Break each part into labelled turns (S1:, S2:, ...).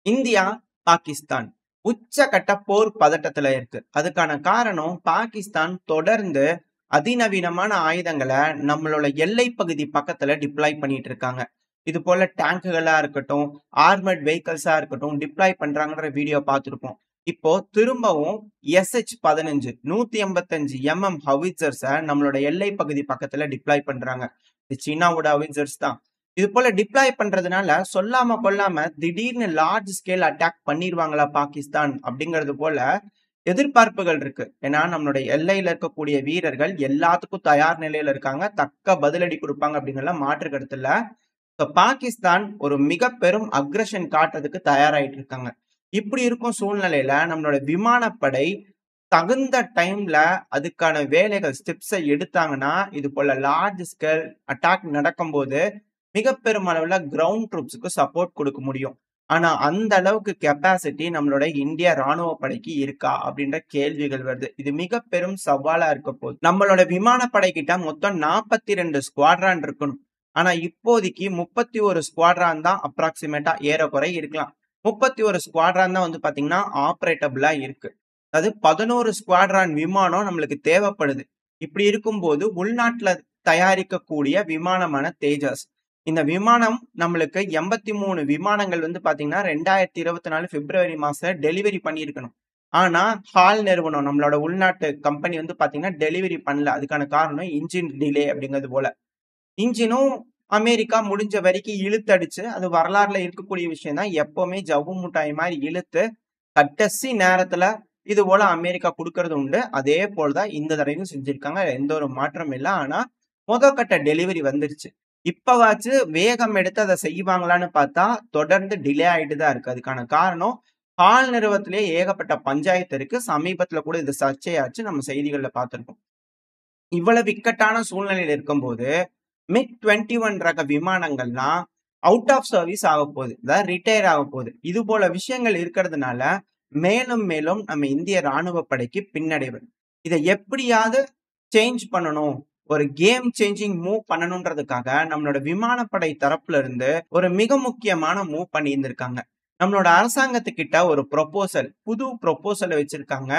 S1: India, Pakistan உச்சகட்ட போர் பதட்டத்துல இருக்கு. அதுக்கான காரணம் பாகிஸ்தான் தொடர்ந்து அதிநவீனமான ஆயுதங்களை நம்மளோட எல்லை பகுதி பக்கத்துல டிப்ளாய் பண்ணிட்டு இருக்காங்க. இது போல டேங்குகளா இருக்கட்டும், ஆர்மர்ட் வெஹிக்கிள்ஸா இருக்கட்டும் டிப்ளாய் பண்றாங்கன்ற வீடியோ பார்த்திருப்போம். இப்போ திரும்பவும் SH-15 185mm ஹவிட்சர்ஸை நம்மளோட எல்லை பகுதி பக்கத்துல டிப்ளாய் பண்றாங்க. இது சீனாவோட ஹவிட்சர்ஸ் தான். இது போல டிப்ளாய் பண்றதுனால சொல்லாம கொள்ளாம திடீர்னு லார்ஜ் ஸ்கேல் அட்டாக் பண்ணிடுவாங்களா பாகிஸ்தான் அப்படிங்கிறது போல எதிர்பார்ப்புகள் இருக்கு. ஏன்னா நம்மளுடைய எல்லையில இருக்கக்கூடிய வீரர்கள் எல்லாத்துக்கும் தயார் நிலையில இருக்காங்க, தக்க பதிலடி கொடுப்பாங்க அப்படிங்கறத மாற்று கருத்து இல்ல. பாகிஸ்தான் ஒரு மிக பெரும் அக்ரஷன் காட்டுறதுக்கு தயாராயிட்டு இருக்காங்க. இப்படி இருக்கும் சூழ்நிலையில நம்மளோட விமானப்படை தகுந்த டைம்ல அதுக்கான வேலைகள் ஸ்டெப்ஸை எடுத்தாங்கன்னா இது போல லார்ஜ் ஸ்கேல் அட்டாக் நடக்கும்போது மிக பெரும் அளவுல கிரவுண்ட் ட்ரூப்ஸுக்கு சப்போர்ட் கொடுக்க முடியும். ஆனா அந்த அளவுக்கு கெப்பாசிட்டி நம்மளோட இந்திய ராணுவ படைக்கு இருக்கா அப்படின்ற கேள்விகள் வருது. இது மிக பெரும் சவாலா இருக்க போகுது. நம்மளோட விமானப்படை கிட்ட மொத்தம் 42 ஸ்குவாட்ரான் இருக்கணும். ஆனா இப்போதைக்கு 31 ஸ்குவாட்ரான் தான் அப்ராக்சிமேட்டா ஏறக்குறை இருக்கலாம். 31 ஸ்குவாட்ரான் தான் வந்து பாத்தீங்கன்னா ஆப்ரேட்டபிளா இருக்கு. அதாவது 11 ஸ்குவாட்ரான் விமானம் நம்மளுக்கு தேவைப்படுது. இப்படி இருக்கும்போது உள்நாட்டுல தயாரிக்கக்கூடிய விமானமான தேஜாஸ், இந்த விமானம் நம்மளுக்கு 83 விமானங்கள் வந்து பாத்தீங்கன்னா 2024 பிப்ரவரி மாசம் டெலிவரி பண்ணியிருக்கணும். ஆனா ஹால் நிறுவனம் நம்மளோட உள்நாட்டு கம்பெனி வந்து பாத்தீங்கன்னா டெலிவரி பண்ணல. அதுக்கான காரணம் இன்ஜின் டிலே அப்படிங்கிறது போல. இன்ஜினும் அமெரிக்கா முடிஞ்ச வரைக்கும் இழுத்தடிச்சு, அது வரலாறுல இருக்கக்கூடிய விஷயம் தான். எப்பவுமே ஜவ்வு முட்டாய் மாதிரி இழுத்து கடைசி நேரத்துல இது போல அமெரிக்கா கொடுக்கறது உண்டு. அதே போலதான் இந்த தடவையும் செஞ்சிருக்காங்க. எந்த ஒரு மாற்றம் இல்லை. ஆனா முதற்கட்ட டெலிவரி வந்துருச்சு. இப்பவாச்சு வேகம் எடுத்து அதை செய்வாங்களான்னு பார்த்தா தொடர்ந்து டிலே ஆயிட்டு தான் இருக்கு. அதுக்கான காரணம் பால் நிறுவனத்திலேயே ஏகப்பட்ட பஞ்சாயத்து இருக்கு. சமீபத்துல கூட இது சர்ச்சையாச்சு, நம்ம செய்திகள்ல பார்த்திருக்கோம். இவ்வளவு இக்கட்டான சூழ்நிலையில இருக்கும்போது MiG-21 ரக விமானங்கள்லாம் அவுட் ஆஃப் சர்வீஸ் ஆக போகுது, அதாவது ரிட்டையர் ஆக போகுது. இது போல விஷயங்கள் இருக்கிறதுனால மேலும் மேலும் நம்ம இந்திய ராணுவ படைக்கு பின்னடைவு. இதை எப்படியாவது சேஞ்ச் பண்ணணும், ஒரு கேம் சேஞ்சிங் மூவ் பண்ணணும்ன்றதுக்காக நம்மளோட விமானப்படை தரப்புல இருந்து ஒரு மிக முக்கியமான மூவ் பண்ணி இருந்திருக்காங்க. நம்மளோட அரசாங்கத்துக்கிட்ட ஒரு ப்ரொபோசல், புது ப்ரொபோசலை வச்சிருக்காங்க.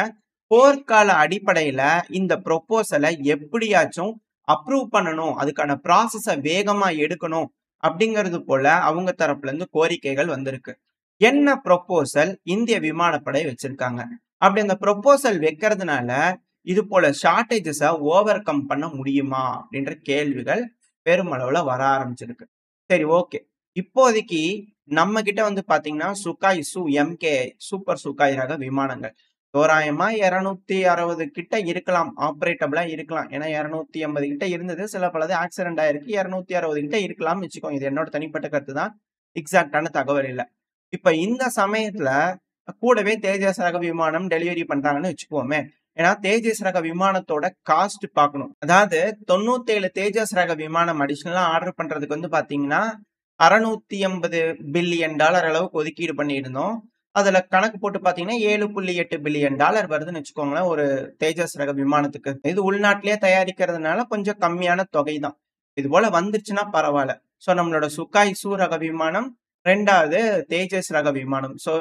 S1: போர்க்கால அடிப்படையில இந்த ப்ரொபோசலை எப்படியாச்சும் அப்ரூவ் பண்ணணும், அதுக்கான ப்ராசஸை வேகமா எடுக்கணும் அப்படிங்கிறது போல அவங்க தரப்புல இருந்து கோரிக்கைகள் வந்திருக்கு. என்ன ப்ரொபோசல் இந்திய விமானப்படை வச்சிருக்காங்க? அப்படி அந்த ப்ரொபோசல் வைக்கிறதுனால இது போல ஷார்டேஜஸை ஓவர் கம் பண்ண முடியுமா அப்படின்ற கேள்விகள் பெருமளவுல வர ஆரம்பிச்சிருக்கு. சரி, ஓகே. இப்போதைக்கு நம்ம கிட்ட வந்து பாத்தீங்கன்னா சுகாய் MK சூப்பர் சுகாய் ரக விமானங்கள் தோராயமா 260 கிட்ட இருக்கலாம், ஆப்ரேட்டபிளா இருக்கலாம். ஏன்னா 280 கிட்ட இருந்தது, சில பலது ஆக்சிடென்ட் ஆயிருக்கு. 260 கிட்ட இருக்கலாம் வச்சுக்கோங்க. இது என்னோட தனிப்பட்ட கருத்து தான், எக்ஸாக்டான தகவல் இல்லை. இப்ப இந்த சமயத்துல கூடவே தேஜஸ் ரக விமானம் டெலிவரி பண்றாங்கன்னு வச்சுக்கோமே. ஏன்னா தேஜஸ் ரக விமானத்தோட காஸ்ட் பார்க்கணும். அதாவது 97 தேஜஸ் ரக விமானம் அடிஷனலா ஆர்டர் பண்றதுக்கு வந்து பாத்தீங்கன்னா $680 பில்லியன் அளவுக்கு ஒதுக்கீடு பண்ணியிருந்தோம். அதுல கணக்கு போட்டு பாத்தீங்கன்னா $7.8 பில்லியன் வருதுன்னு வச்சுக்கோங்களேன் ஒரு தேஜஸ் ரக விமானத்துக்கு. இது உள்நாட்டிலேயே தயாரிக்கிறதுனால கொஞ்சம் கம்மியான தொகை தான். இது போல வந்துருச்சுன்னா பரவாயில்ல. சோ நம்மளோட சுகாய் ரக விமானம், 2வது தேஜஸ் ரக விமானம். சோ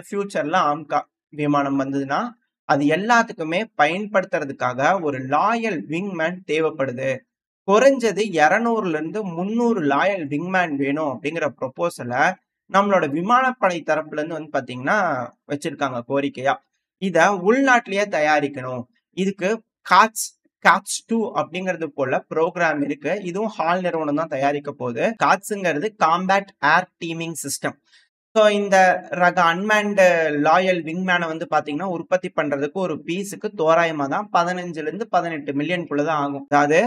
S1: ஃபியூச்சர்ல ஆம்கா விமானம் வந்ததுன்னா அது எல்லாத்துக்குமே பயன்படுத்துறதுக்காக ஒரு லாயல் விங்மேன் தேவைப்படுது. குறைஞ்சது 200ல இருந்து 300 லாயல் விங்மேன் வேணும் அப்படிங்கிற ப்ரொபோசலை நம்மளோட விமானப்படை தரப்புல இருந்து வந்து பாத்தீங்கன்னா வச்சிருக்காங்க கோரிக்கையா. இத உள்நாட்டிலேயே தயாரிக்கணும். இதுக்கு காட்ஸ் 2 அப்படிங்கிறது போல ப்ரோக்ராம் இருக்கு. இதுவும் ஹால் நிறுவனம் தான் தயாரிக்க போகுது. காட்ஸ்ங்கிறது காம்பேட் ஏர் டீமிங் சிஸ்டம். ஸோ இந்த ரக அன்மேன்டு லாயல் விங்மேனை வந்து பாத்தீங்கன்னா உற்பத்தி பண்றதுக்கு ஒரு பீஸுக்கு தோராயமா தான் 15 இருந்து 18 மில்லியனுக்குள்ளதான் ஆகும். அதாவது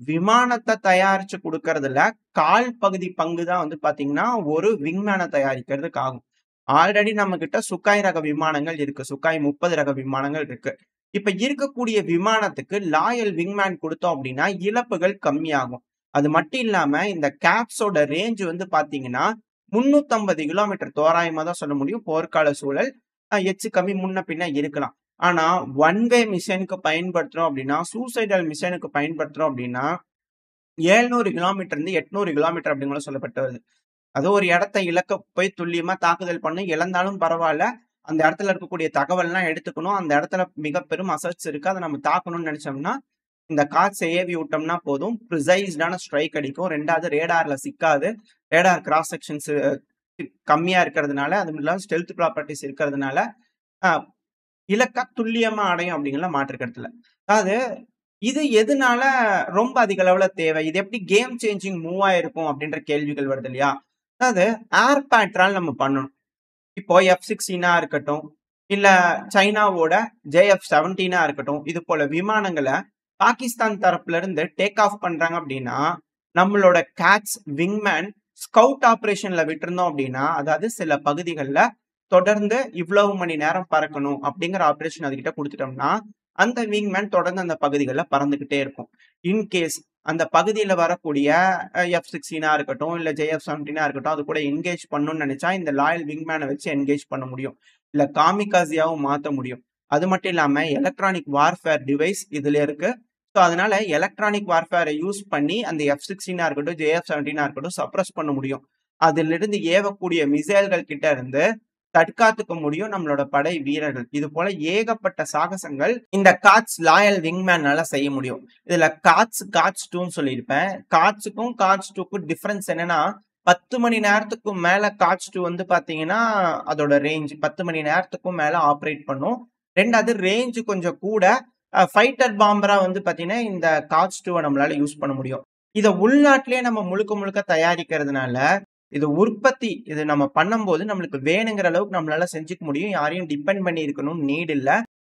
S1: விமானத்தை தயாரிச்சு கொடுக்கறதுல கால் பகுதி பங்கு தான் வந்து பாத்தீங்கன்னா ஒரு விங்மேனை தயாரிக்கிறதுக்கு ஆகும். ஆல்ரெடி நம்ம கிட்ட சுகாய் ரக விமானங்கள் இருக்கு, சுகாய் 30 ரக விமானங்கள் இருக்கு. இப்ப இருக்கக்கூடிய விமானத்துக்கு லாயல் விங்மேன் கொடுத்தோம் அப்படின்னா இழப்புகள் கம்மியாகும். அது மட்டும் இல்லாம இந்த கேப்ஸோட ரேஞ்ச் வந்து பாத்தீங்கன்னா 350 கிலோமீட்டர் தோராயமா தான் சொல்ல முடியும். போர்க்கால சூழல் எச்சு கம்மி முன்ன பின்ன இருக்கலாம். ஆனா ஒன் வே மிஷனுக்கு பயன்படுத்துறோம் அப்படின்னா, சூசைடல் மிஷனுக்கு பயன்படுத்துறோம் அப்படின்னா 700 கிலோமீட்டர் இருந்து 800 கிலோமீட்டர் அப்படிங்கிற சொல்லப்பட்டு வருது. அது ஒரு இடத்த இலக்க போய் துல்லியமா தாக்குதல் பண்ணும். இழந்தாலும் பரவால்ல. அந்த இடத்துல இருக்கக்கூடிய தகவல்லாம் எடுத்துக்கணும். அந்த இடத்துல மிக பெரும் அசெட்ஸ் இருக்கு. அத நம்ம தாக்கணும்னு நெனச்சோம்னா, இந்த கார்ட்ஸ ஏவி விட்டோம்னா போதும். ப்ரிசைஸ்டான ஸ்ட்ரைக் அடிக்கும். 2வது ரேடார்ல சிக்காது. ரேடார் கிராஸ் செக்ஷன்ஸ் கம்மியா இருக்கிறதுனால, அதுவும் இல்லாம ஸ்டெல்த் ப்ராப்பர்ட்டீஸ் இருக்கிறதுனால, அ இலக்க துல்லியமா அடையும் அப்படிங்கிறதுல மாற்று கருத்து இல்ல. அதாவது இது எதுனால ரொம்ப அதிக அளவுல தேவை? இது எப்படி கேம் சேஞ்சிங் மூவா இருக்கும் அப்படின்ற கேள்விகள் வருது இல்லையா? அதாவது ஏர் பேட்ரால் நம்ம பண்ணணும். இப்போ F-16 இருக்கட்டும், இல்ல சைனாவோட JF-17 இருக்கட்டும், இது போல விமானங்கள பாகிஸ்தான் தரப்புல இருந்து டேக் ஆஃப் பண்றாங்க அப்படின்னா, நம்மளோட கேட்ஸ் விங்மேன் ஸ்கவுட் ஆப்பரேஷன்ல விட்டிருந்தோம் அப்படின்னா, அதாவது சில பகுதிகள்ல தொடர்ந்து இவ்வளவு மணி நேரம் பறக்கணும் அப்படிங்கிற ஆப்பரேஷன் அதுகிட்ட குடுத்துட்டோம்னா, அந்த விங்மேன் தொடர்ந்து அந்த பகுதிகள்ல பறந்துகிட்டே இருக்கும். இன்கேஸ் அந்த பகுதியில வரக்கூடிய F-16 இருக்கட்டும், இல்ல JF-17 இருக்கட்டும், அது கூட என்கேஜ் பண்ணணும்னு நெனைச்சா, இந்த லாயல் விங்மேன வச்சு என்கேஜ் பண்ண முடியும். இல்ல காமிகாசியாவும் மாத்த முடியும். அது மட்டும் இல்லாம எலக்ட்ரானிக் வார்ஃபேர் டிவைஸ் இதுல இருக்கு. ஸோ அதனால எலக்ட்ரானிக் வார்ஃபேர யூஸ் பண்ணி அந்த F-16 இருக்கட்டும், JF-17 இருக்கட்டும் சப்ரஸ் பண்ண முடியும். அதிலிருந்து ஏவக்கூடிய மிசைல்கள் கிட்ட இருந்து தற்காத்துக்க முடியும் நம்மளோட படை வீரர்கள். இது போல ஏகப்பட்ட சாகசங்கள் இந்த காட்ஸ் லாயல் விங்மேனால செய்ய முடியும். இதுல காட்ஸ் 2ன்னு சொல்லியிருப்பேன். காட்ஸுக்கும் காட்ஸ் 2க்கும் டிஃபரன்ஸ் என்னன்னா, 10 மணி நேரத்துக்கும் மேல காட்ஸ் 2 வந்து பாத்தீங்கன்னா, அதோட ரேஞ்ச் 10 மணி நேரத்துக்கும் மேல ஆப்பரேட் பண்ணும். 2வது ரேஞ்ச் கொஞ்சம் கூட. ஃபைட்டர் பாம்பரா வந்து பாத்தீங்கன்னா, இந்த காட்ஸ் 2வ நம்மளால யூஸ் பண்ண முடியும். இத உள்நாட்டிலேயே நம்ம முழுக்க முழுக்க தயாரிக்கிறதுனால, இது நம்ம பண்ணும்போது நம்மளுக்கு வேணுங்கிற அளவுக்கு நம்மளால செஞ்சுக்க முடியும். யாரையும் டிபெண்ட் பண்ணி இருக்கணும்னு நீட் இல்ல.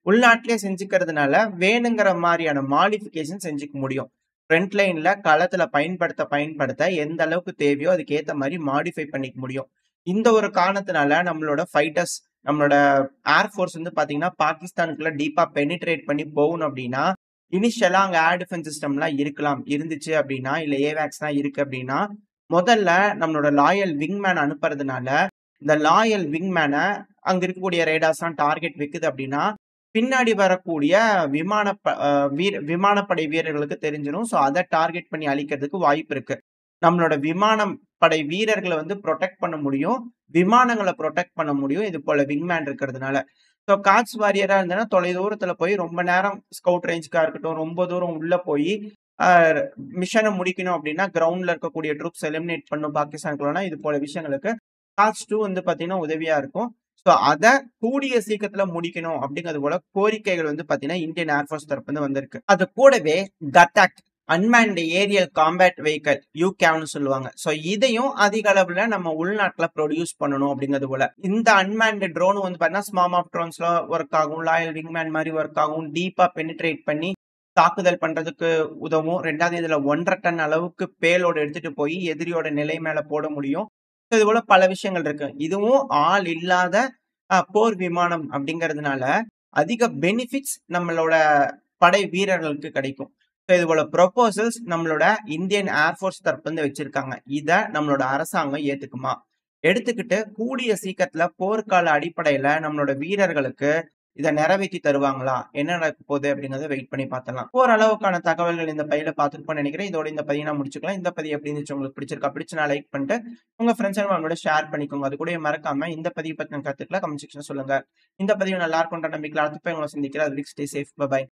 S1: உள்நாட்டிலேயே செஞ்சுக்கிறதுனால வேணுங்கிற மாரியான மாடிஃபிகேஷன் செஞ்சுக்க முடியும். ஃப்ரண்ட் லைன்ல களத்துல பயன்படுத்த எந்த அளவுக்கு தேவையோ அதுக்கு ஏத்த மாரி மாடிஃபை பண்ணிக்க முடியும். இந்த ஒரு காரணத்தினால நம்மளோட ஃபைட்டர்ஸ், நம்மளோட ஏர் ஃபோர்ஸ் வந்து பாத்தீங்கன்னா, பாகிஸ்தானுக்குள்ள டீப்பா பெனிட்ரேட் பண்ணி போகணும் அப்படின்னா, இனிஷியலா அங்க ஏர் டிஃபென்ஸ் சிஸ்டம்லாம் இருந்துச்சு அப்படின்னா, இல்ல ஏவாக்ஸ்லாம் இருக்கு அப்படின்னா, முதல்ல நம்மளோட லாயல் விங்மேன் அனுப்புறதுனால, இந்த லாயல் விங்மேன அங்க இருக்கக்கூடிய ரேடார்ஸ்லாம் டார்கெட் வைக்குது அப்படின்னா, பின்னாடி வரக்கூடிய விமானப்படை வீரர்களுக்கு தெரிஞ்சிரும். ஸோ அத டார்கெட் பண்ணி அழிக்கிறதுக்கு வாய்ப்பு இருக்கு. நம்மளோட விமானம் படை வீரர்கள வந்து புரொடெக்ட் பண்ண முடியும். விமானங்கள புரொடெக்ட் பண்ண முடியும். இது போல விங்மேன் இருக்கிறதுனால. ஸோ காட்ஸ் வாரியரா இருந்தனா தொலைதூரத்துல போய் ரொம்ப நேரம் ஸ்கவுட் ரேஞ்சுக்கா இருக்கட்டும், ரொம்ப தூரம் உள்ள போய் அ மிஷன முடிக்கணும் அப்படின்னா, கிரவுண்ட்ல இருக்கக்கூடிய ட்ரூப்ஸ் எலிமினேட் பண்ணும் பாகிஸ்தானுக்குள்ளனா, இது போல விஷயங்களுக்கு காட்ஸ் 2 வந்து பாத்தீங்கன்னா உதவியா இருக்கும். ஸோ அத கூடிய சீக்கிரத்துல முடிக்கணும் அப்படிங்கிறது போல கோரிக்கைகள் வந்து பாத்தீங்கன்னா, இந்தியன் ஏர் ஃபோர்ஸ் தரப்புல வந்திருக்கு. அது கூடவே Ghatak unmanned aerial combat vehicle யூகேவ்னு சொல்லுவாங்க. ஸோ இதையும் அதிக அளவுல நம்ம உள்நாட்டுல ப்ரொடியூஸ் பண்ணணும் அப்படிங்கிறது போல. இந்த அன்மேன்ட் ட்ரோன் வந்து பாத்தீங்கன்னா, ஸ்மார்ம் ஆஃப் ட்ரோன்ஸ்ல ஒர்க் ஆகும். லாயல் விங்மேன் மாரி ஒர்க் ஆகும். டீப்பா பெனிட்ரேட் பண்ணி தாக்குதல் பண்றதுக்கு உதவும். 2வது இதுல 1.5 டன் அளவுக்கு பேலோட் எடுத்துட்டு போய் எதிரியோட நிலை மேல போட முடியும். இது போல பல விஷயங்கள் இருக்கு. இதுவும் ஆள் இல்லாத போர் விமானம் அப்படிங்கிறதுனால அதிக பெனிஃபிட்ஸ் நம்மளோட படை வீரர்களுக்கு கிடைக்கும். இது போல ப்ரொபோசல்ஸ் நம்மளோட இந்தியன் ஏர் ஃபோர்ஸ் தரப்புல வச்சிருக்காங்க. இத நம்மளோட அரசாங்கம் ஏத்துக்குமா? எடுத்துக்கிட்டு கூடிய சீக்கிரத்துல போர்க்கால அடிப்படையில நம்மளோட வீரர்களுக்கு இத நிறைவேத்தி தருவாங்களா? என்ன நடக்க போகுது அப்படிங்கிறத வெயிட் பண்ணி பார்த்தலாம். ஓரளவுக்கான தகவல்கள் இந்த பதிவுல பார்த்திருப்போம்னு நினைக்கிறேன். இதோட இந்த பதிவை நான் முடிச்சுக்கலாம். இந்த பதிவு எப்படி இருந்துச்சு உங்களுக்கு பிடிச்சிருக்கா? பிடிச்சுனா லைக் பண்ணிட்டு உங்க ஃப்ரெண்ட்ஸ் அண்ட் ஃபேமிலியோட ஷேர் பண்ணிக்கோங்க. அது கூடவே மறக்காம இந்த பதிவு பத்தின கருத்துக்களை கமெண்ட் செக்ஷன்ல சொல்லுங்க. இந்த பதிவு நல்லா இருக்கும்ன்ற நம்பிக்கையில அடுத்த போய் உங்களை சந்திக்கிறேன். அது வரைக்கும் ஸ்டே சேஃப். பை.